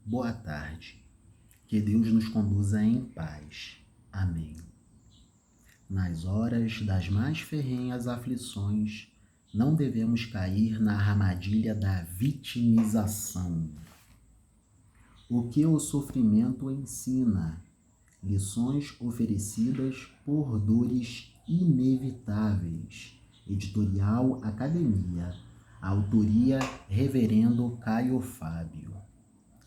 boa tarde. Que Deus nos conduza em paz. Amém. Nas horas das mais ferrenhas aflições, não devemos cair na armadilha da vitimização. O que o sofrimento ensina? Lições oferecidas por dores inevitáveis. Editorial Academia. Autoria Reverendo Caio Fábio.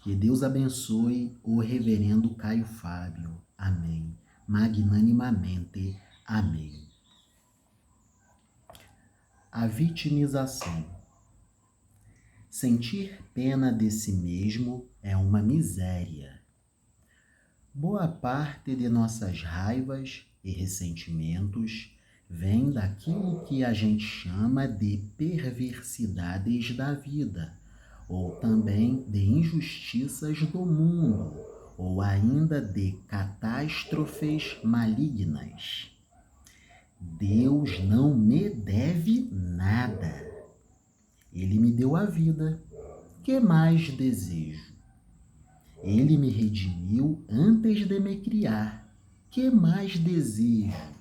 Que Deus abençoe o Reverendo Caio Fábio. Amém. Magnanimamente. Amém. A vitimização. Sentir pena de si mesmo é uma miséria. Boa parte de nossas raivas e ressentimentos vem daquilo que a gente chama de perversidades da vida, ou também de injustiças do mundo, ou ainda de catástrofes malignas. Deus não me deve nada. Ele me deu a vida. Que mais desejo? Ele me redimiu antes de me criar. Que mais desejo?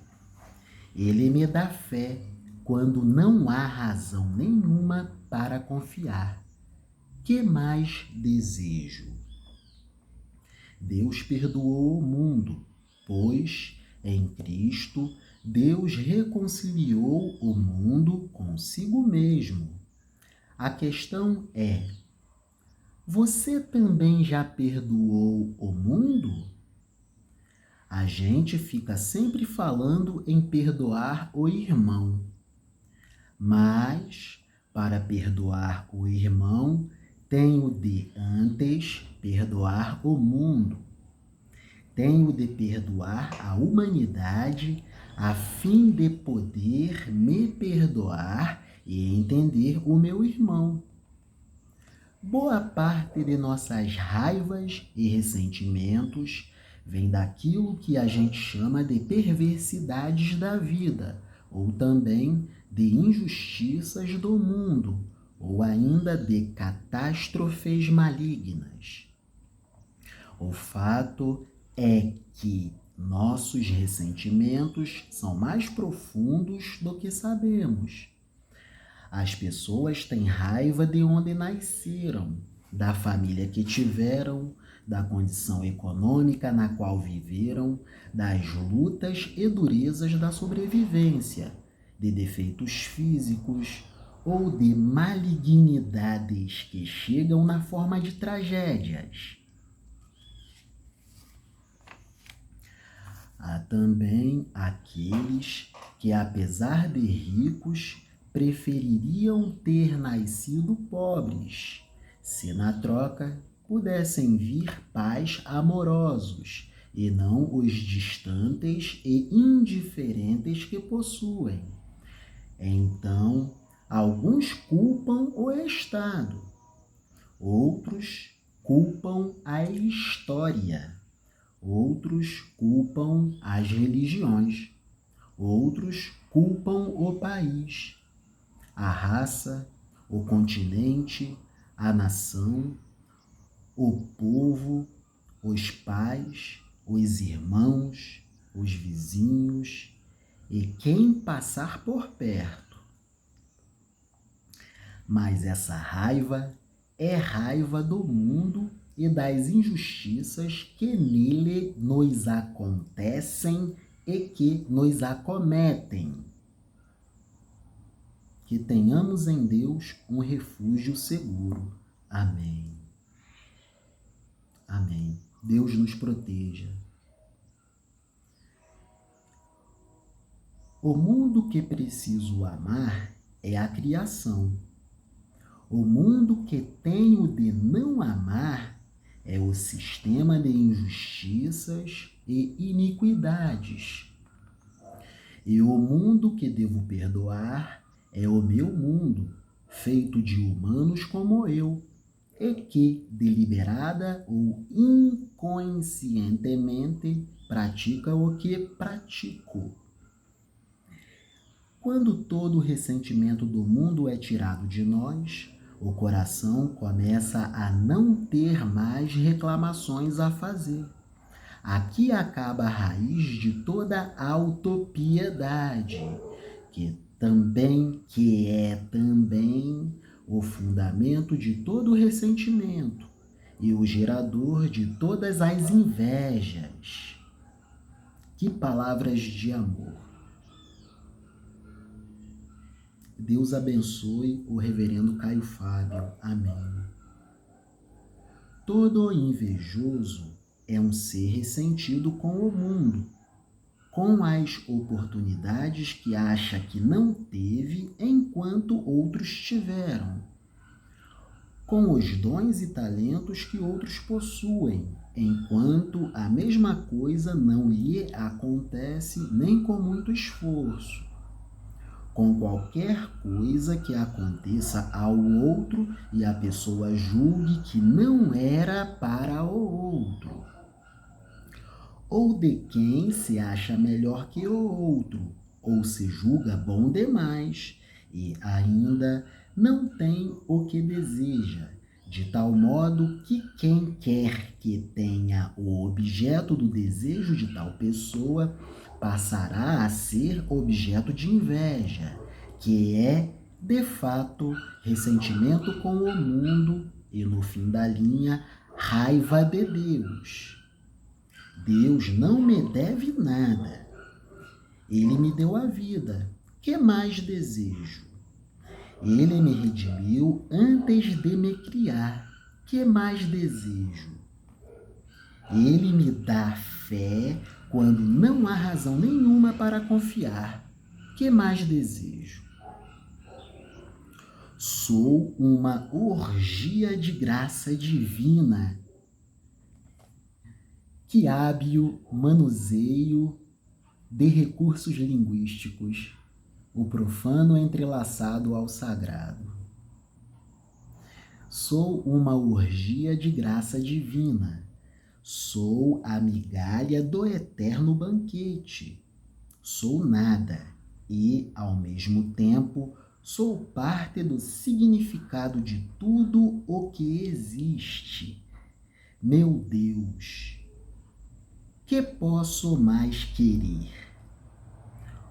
Ele me dá fé quando não há razão nenhuma para confiar. Que mais desejo? Deus perdoou o mundo, pois em Cristo Deus reconciliou o mundo consigo mesmo. A questão é: você também já perdoou o mundo? A gente fica sempre falando em perdoar o irmão, mas para perdoar o irmão, tenho de antes perdoar o mundo. Tenho de perdoar a humanidade a fim de poder me perdoar e entender o meu irmão. Boa parte de nossas raivas e ressentimentos vem daquilo que a gente chama de perversidades da vida, ou também de injustiças do mundo, ou ainda de catástrofes malignas. O fato é que nossos ressentimentos são mais profundos do que sabemos. As pessoas têm raiva de onde nasceram, da família que tiveram, da condição econômica na qual viveram, das lutas e durezas da sobrevivência, de defeitos físicos ou de malignidades que chegam na forma de tragédias. Há também aqueles que, apesar de ricos, prefeririam ter nascido pobres, se na troca pudessem vir pais amorosos e não os distantes e indiferentes que possuem. Então, alguns culpam o Estado, outros culpam a história, outros culpam as religiões, outros culpam o país, a raça, o continente, a nação, o povo, os pais, os irmãos, os vizinhos e quem passar por perto. Mas essa raiva é raiva do mundo e das injustiças que nele nos acontecem e que nos acometem. Que tenhamos em Deus um refúgio seguro. Amém. Amém. Deus nos proteja. O mundo que preciso amar é a criação. O mundo que tenho de não amar é o sistema de injustiças e iniquidades. E o mundo que devo perdoar é o meu mundo, feito de humanos como eu, e que, deliberada ou inconscientemente, pratica o que pratico. Quando todo o ressentimento do mundo é tirado de nós, O coração começa a não ter mais reclamações a fazer. Aqui acaba a raiz de toda autopiedade, que é também o fundamento de todo ressentimento e o gerador de todas as invejas. Que palavras de amor! Deus abençoe o reverendo Caio Fábio. Amém. Todo invejoso é um ser ressentido com o mundo, com as oportunidades que acha que não teve enquanto outros tiveram, com os dons e talentos que outros possuem, enquanto a mesma coisa não lhe acontece nem com muito esforço, com qualquer coisa que aconteça ao outro e a pessoa julgue que não era para o outro, ou de quem se acha melhor que o outro, ou se julga bom demais e ainda não tem o que deseja, de tal modo que quem quer que tenha o objeto do desejo de tal pessoa passará a ser objeto de inveja, que é, de fato, ressentimento com o mundo e, no fim da linha, raiva de Deus. Deus não me deve nada. Ele me deu a vida. Que mais desejo? Ele me redimiu antes de me criar. Que mais desejo? Ele me dá fé quando não há razão nenhuma para confiar. Que mais desejo? Sou uma orgia de graça divina. Que hábil manuseio de recursos linguísticos, o profano entrelaçado ao sagrado. Sou uma orgia de graça divina. Sou a migalha do eterno banquete. Sou nada e, ao mesmo tempo, sou parte do significado de tudo o que existe. Meu Deus, que posso mais querer?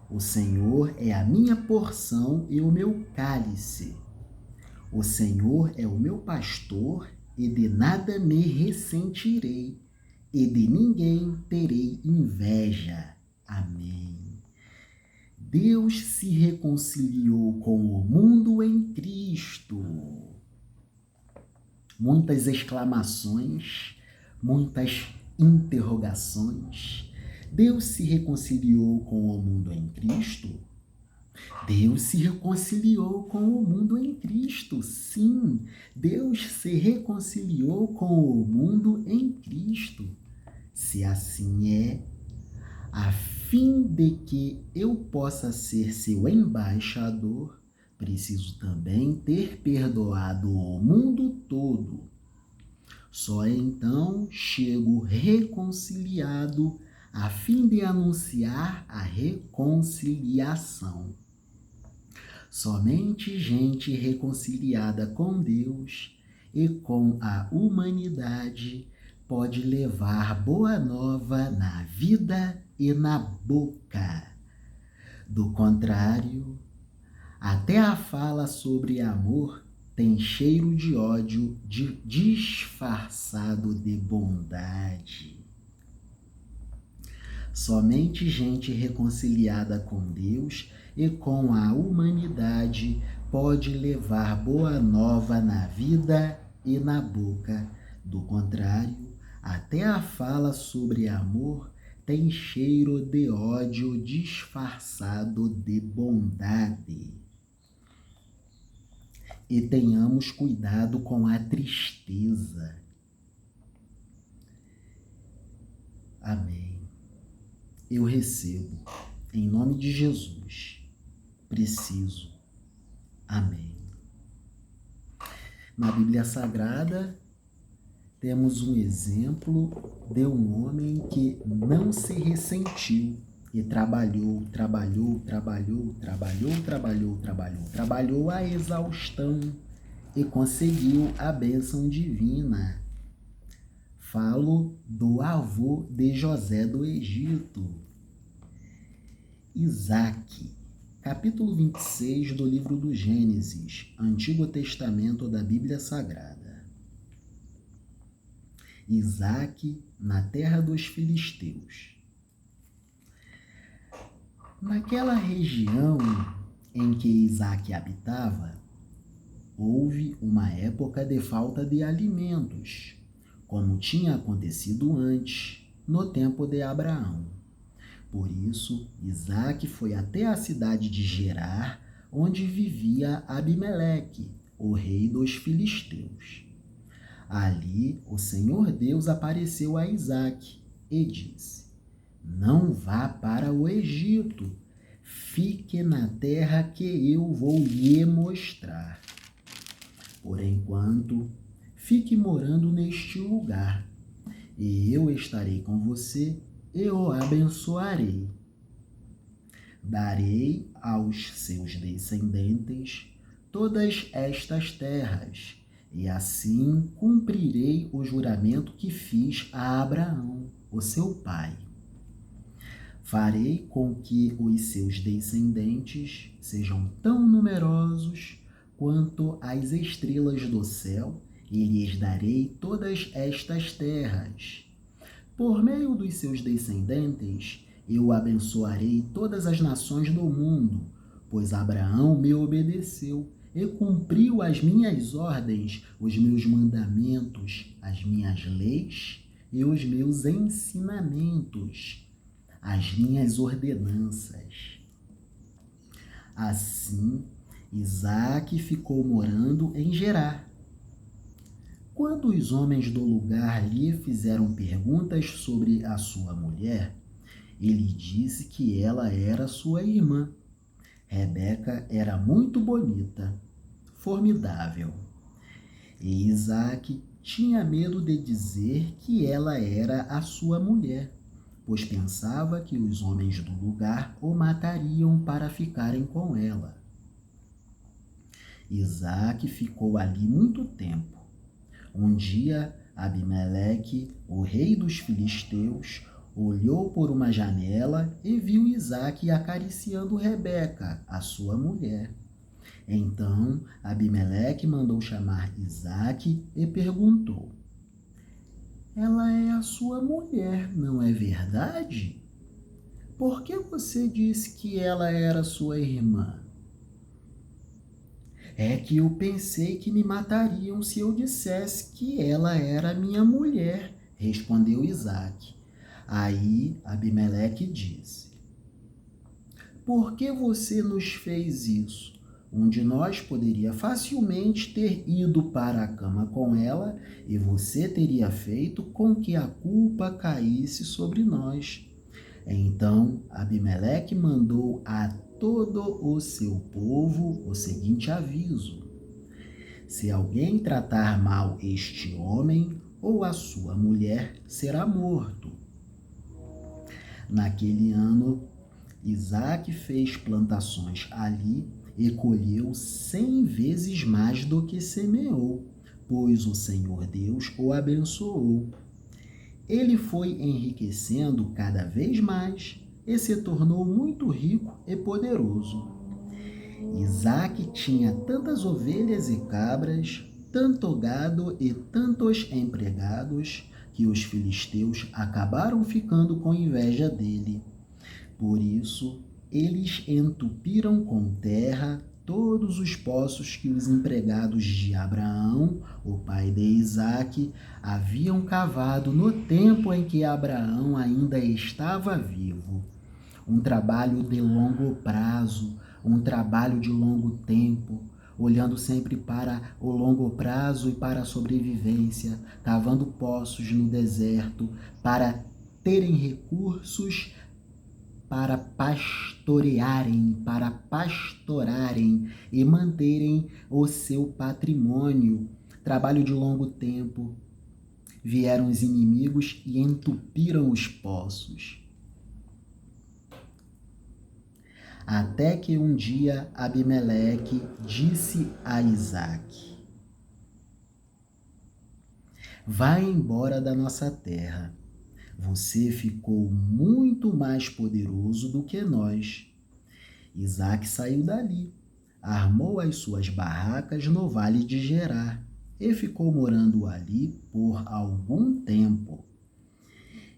O Senhor é a minha porção e o meu cálice. O Senhor é o meu pastor e de nada me ressentirei, e de ninguém terei inveja. Amém. Deus se reconciliou com o mundo em Cristo. Muitas exclamações, muitas interrogações. Deus se reconciliou com o mundo em Cristo? Deus se reconciliou com o mundo em Cristo, sim. Deus se reconciliou com o mundo em Cristo. Se assim é, a fim de que eu possa ser seu embaixador, preciso também ter perdoado o mundo todo. Só então chego reconciliado a fim de anunciar a reconciliação. Somente gente reconciliada com Deus e com a humanidade pode levar boa nova na vida e na boca. Do contrário, até a fala sobre amor tem cheiro de ódio disfarçado de bondade. Somente gente reconciliada com Deus e com a humanidade pode levar boa nova na vida e na boca. Do contrário, até a fala sobre amor tem cheiro de ódio disfarçado de bondade. E tenhamos cuidado com a tristeza. Amém. Eu recebo, em nome de Jesus, preciso. Amém. Na Bíblia Sagrada, temos um exemplo de um homem que não se ressentiu e trabalhou a exaustão e conseguiu a bênção divina. Falo do avô de José do Egito, Isaque. Capítulo 26 do livro do Gênesis, Antigo Testamento da Bíblia Sagrada. Isaque na terra dos filisteus. Naquela região em que Isaque habitava, houve uma época de falta de alimentos, como tinha acontecido antes, no tempo de Abraão. Por isso, Isaque foi até a cidade de Gerar, onde vivia Abimeleque, o rei dos filisteus. Ali, o Senhor Deus apareceu a Isaque e disse: Não vá para o Egito, fique na terra que eu vou lhe mostrar. Por enquanto, fique morando neste lugar, e eu estarei com você e o abençoarei. Darei aos seus descendentes todas estas terras, e assim cumprirei o juramento que fiz a Abraão, o seu pai. Farei com que os seus descendentes sejam tão numerosos quanto as estrelas do céu, e lhes darei todas estas terras. Por meio dos seus descendentes, eu abençoarei todas as nações do mundo, pois Abraão me obedeceu e cumpriu as minhas ordens, os meus mandamentos, as minhas leis e os meus ensinamentos, as minhas ordenanças. Assim, Isaque ficou morando em Gerar. Quando os homens do lugar lhe fizeram perguntas sobre a sua mulher, ele disse que ela era sua irmã. Rebeca era muito bonita, formidável. E Isaque tinha medo de dizer que ela era a sua mulher, pois pensava que os homens do lugar o matariam para ficarem com ela. Isaque ficou ali muito tempo. Um dia, Abimeleque, o rei dos filisteus, olhou por uma janela e viu Isaque acariciando Rebeca, a sua mulher. Então, Abimeleque mandou chamar Isaque e perguntou: Ela é a sua mulher, não é verdade? Por que você disse que ela era sua irmã? É que eu pensei que me matariam se eu dissesse que ela era minha mulher, respondeu Isaque. Aí Abimeleque disse: Por que você nos fez isso? Um de nós poderia facilmente ter ido para a cama com ela e você teria feito com que a culpa caísse sobre nós. Então Abimeleque mandou a todo o seu povo o seguinte aviso: Se alguém tratar mal este homem ou a sua mulher, será morto. Naquele ano, Isaque fez plantações ali e colheu 100 vezes mais do que semeou, pois o Senhor Deus o abençoou. Ele foi enriquecendo cada vez mais e se tornou muito rico e poderoso. Isaque tinha tantas ovelhas e cabras, tanto gado e tantos empregados, que os filisteus acabaram ficando com inveja dele. Por isso, eles entupiram com terra todos os poços que os empregados de Abraão, o pai de Isaque, haviam cavado no tempo em que Abraão ainda estava vivo. Um trabalho de longo prazo, um trabalho de longo tempo, olhando sempre para o longo prazo e para a sobrevivência, cavando poços no deserto para terem recursos para pastorarem e manterem o seu patrimônio. Trabalho de longo tempo. Vieram os inimigos e entupiram os poços. Até que um dia Abimeleque disse a Isaque: Vá embora da nossa terra. Você ficou muito mais poderoso do que nós. Isaque saiu dali, armou as suas barracas no vale de Gerar e ficou morando ali por algum tempo.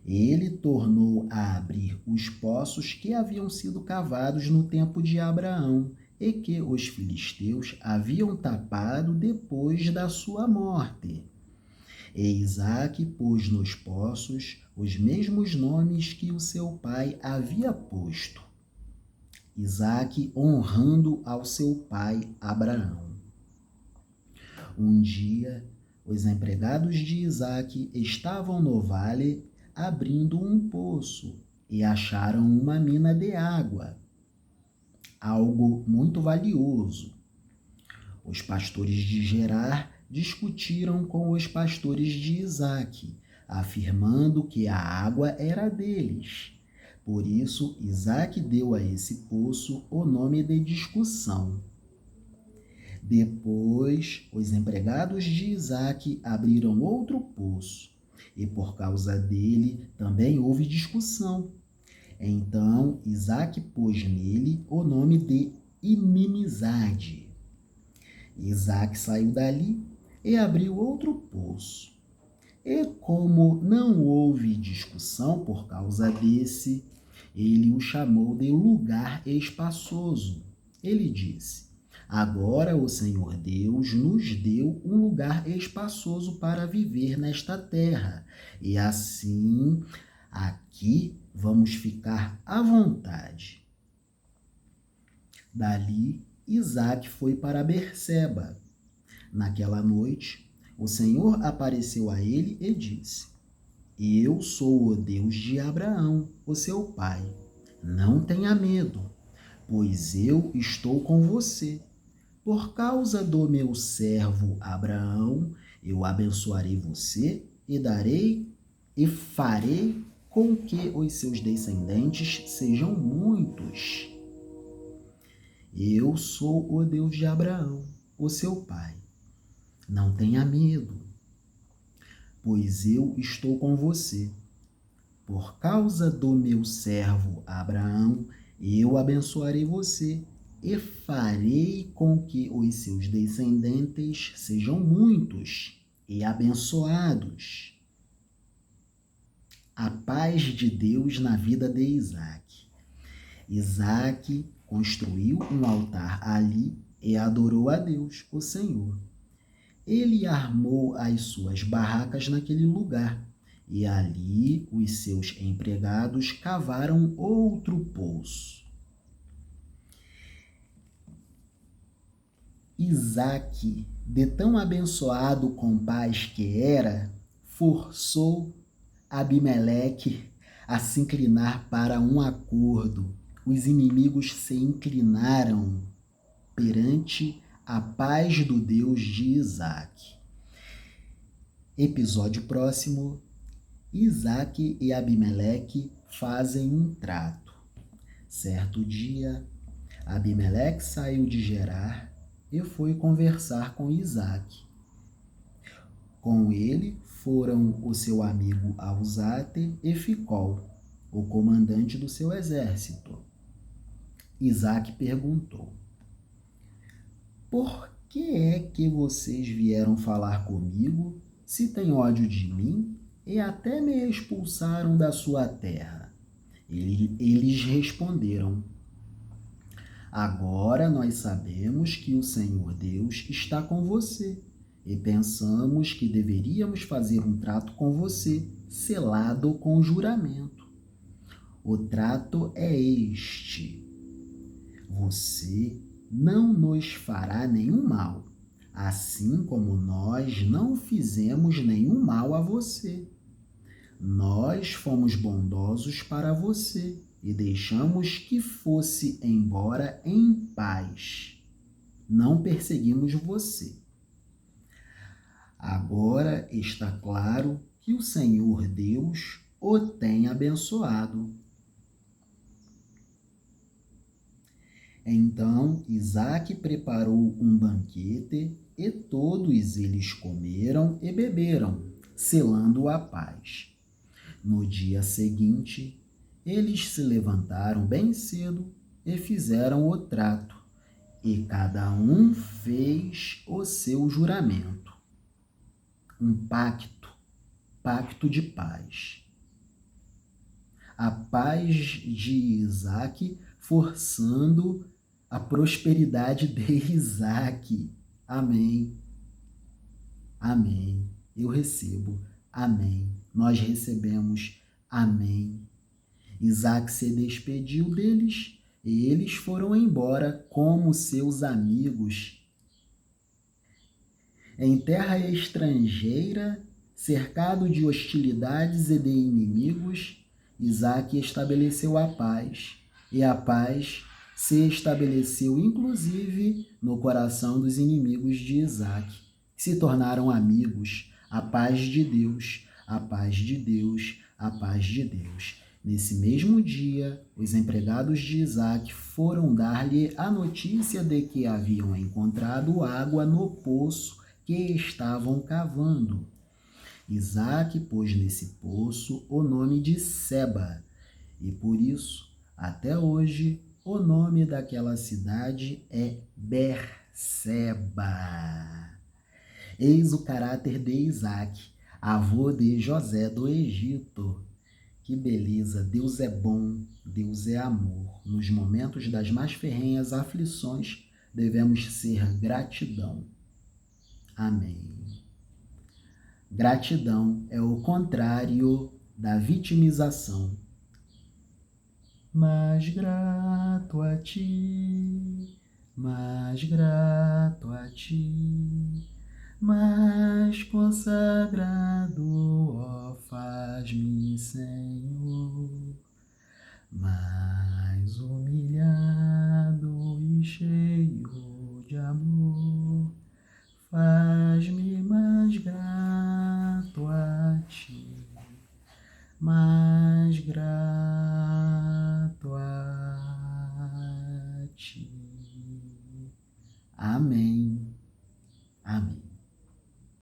Ele tornou a abrir os poços que haviam sido cavados no tempo de Abraão e que os filisteus haviam tapado depois da sua morte. E Isaque pôs nos poços os mesmos nomes que o seu pai havia posto. Isaque honrando ao seu pai Abraão. Um dia, os empregados de Isaque estavam no vale abrindo um poço e acharam uma mina de água, algo muito valioso. Os pastores de Gerar discutiram com os pastores de Isaque, afirmando que a água era deles. Por isso, Isaque deu a esse poço o nome de discussão. Depois, os empregados de Isaque abriram outro poço, e por causa dele também houve discussão. Então, Isaque pôs nele o nome de inimizade. Isaque saiu dali e abriu outro poço. E como não houve discussão por causa desse, ele o chamou de lugar espaçoso. Ele disse: agora o Senhor Deus nos deu um lugar espaçoso para viver nesta terra, e assim aqui vamos ficar à vontade. Dali, Isaque foi para Berseba. Naquela noite, o Senhor apareceu a ele e disse: eu sou o Deus de Abraão, o seu pai. Não tenha medo, pois eu estou com você. Por causa do meu servo Abraão, eu abençoarei você e farei com que os seus descendentes sejam muitos. Eu sou o Deus de Abraão, o seu pai. Não tenha medo, pois eu estou com você. Por causa do meu servo Abraão, eu abençoarei você e farei com que os seus descendentes sejam muitos e abençoados. A paz de Deus na vida de Isaque. Isaque construiu um altar ali e adorou a Deus, o Senhor. Ele armou as suas barracas naquele lugar, e ali os seus empregados cavaram outro poço. Isaque, de tão abençoado com paz que era, forçou Abimeleque a se inclinar para um acordo. Os inimigos se inclinaram perante a paz do Deus de Isaque. Episódio próximo: Isaque e Abimeleque fazem um trato. Certo dia, Abimeleque saiu de Gerar e foi conversar com Isaque. Com ele foram o seu amigo Alzate e Ficol, o comandante do seu exército. Isaque perguntou: por que é que vocês vieram falar comigo, se têm ódio de mim e até me expulsaram da sua terra? Eles responderam: agora nós sabemos que o Senhor Deus está com você e pensamos que deveríamos fazer um trato com você, selado com juramento. O trato é este: você não nos fará nenhum mal, assim como nós não fizemos nenhum mal a você. Nós fomos bondosos para você e deixamos que fosse embora em paz. Não perseguimos você. Agora está claro que o Senhor Deus o tem abençoado. Então Isaque preparou um banquete e todos eles comeram e beberam, selando a paz. No dia seguinte, eles se levantaram bem cedo e fizeram o trato, e cada um fez o seu juramento. Um pacto de paz. A paz de Isaac forçando a prosperidade de Isaac. Amém. Amém. Eu recebo. Amém. Nós recebemos. Amém. Isaac se despediu deles e eles foram embora como seus amigos. Em terra estrangeira, cercado de hostilidades e de inimigos, Isaac estabeleceu a paz, e a paz se estabeleceu inclusive no coração dos inimigos de Isaac, que se tornaram amigos. A paz de Deus, a paz de Deus, a paz de Deus. Nesse mesmo dia, os empregados de Isaac foram dar-lhe a notícia de que haviam encontrado água no poço que estavam cavando. Isaac pôs nesse poço o nome de Seba, e por isso, até hoje, o nome daquela cidade é Berseba. Eis o caráter de Isaac, avô de José do Egito. Que beleza! Deus é bom, Deus é amor. Nos momentos das mais ferrenhas aflições, devemos ser gratidão. Amém. Gratidão é o contrário da vitimização. Mais grato a ti, mais grato a ti, mais consagrado, ó, faz-me, Senhor, mais humilhado e cheio de amor, faz-me mais grato a ti, mais grato a ti. Amém.